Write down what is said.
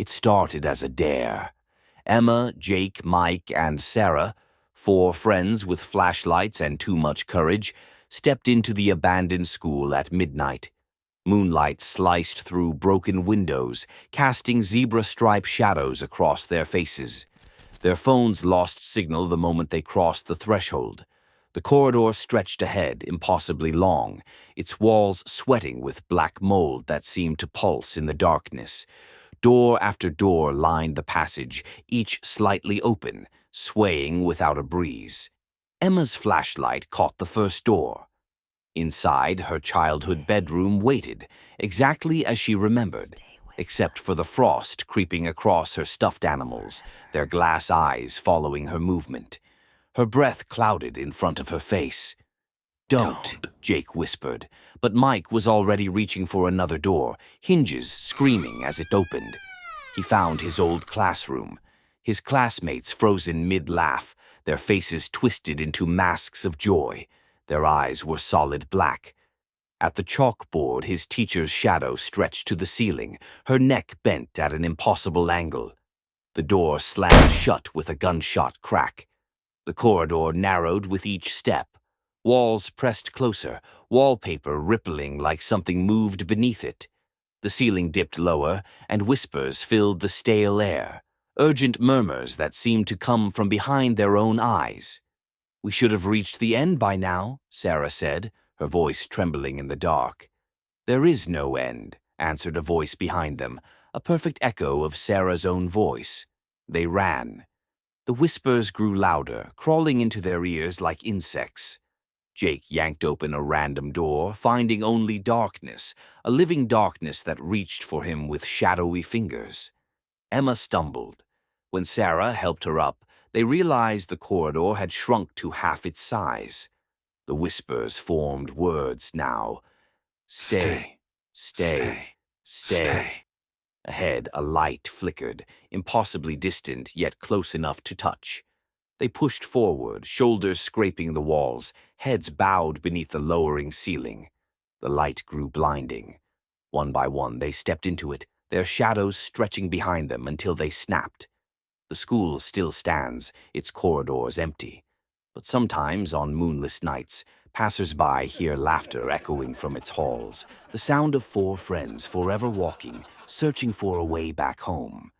It started as a dare. Emma, Jake, Mike, and Sarah, 4 friends with flashlights and too much courage, stepped into the abandoned school at midnight. Moonlight sliced through broken windows, casting zebra-stripe shadows across their faces. Their phones lost signal the moment they crossed the threshold. The corridor stretched ahead, impossibly long, its walls sweating with black mold that seemed to pulse in the darkness. Door after door lined the passage, each slightly open, swaying without a breeze. Emma's flashlight caught the first door. Inside, her childhood bedroom waited, exactly as she remembered, except for the frost creeping across her stuffed animals, their glass eyes following her movement. Her breath clouded in front of her face. Don't, Jake whispered, but Mike was already reaching for another door, hinges screaming as it opened. He found his old classroom, his classmates frozen mid-laugh, their faces twisted into masks of joy. Their eyes were solid black. At the chalkboard, his teacher's shadow stretched to the ceiling, her neck bent at an impossible angle. The door slammed shut with a gunshot crack. The corridor narrowed with each step. Walls pressed closer, wallpaper rippling like something moved beneath it. The ceiling dipped lower, and whispers filled the stale air, urgent murmurs that seemed to come from behind their own eyes. "We should have reached the end by now," Sarah said, her voice trembling in the dark. "There is no end," answered a voice behind them, a perfect echo of Sarah's own voice. They ran. The whispers grew louder, crawling into their ears like insects. Jake yanked open a random door, finding only darkness, a living darkness that reached for him with shadowy fingers. Emma stumbled. When Sarah helped her up, they realized the corridor had shrunk to half its size. The whispers formed words now. Stay, stay, stay. Ahead, a light flickered, impossibly distant, yet close enough to touch. They pushed forward, shoulders scraping the walls, heads bowed beneath the lowering ceiling. The light grew blinding. One by one, they stepped into it, their shadows stretching behind them until they snapped. The school still stands, its corridors empty. But sometimes, on moonless nights, passers-by hear laughter echoing from its halls, the sound of 4 friends forever walking, searching for a way back home.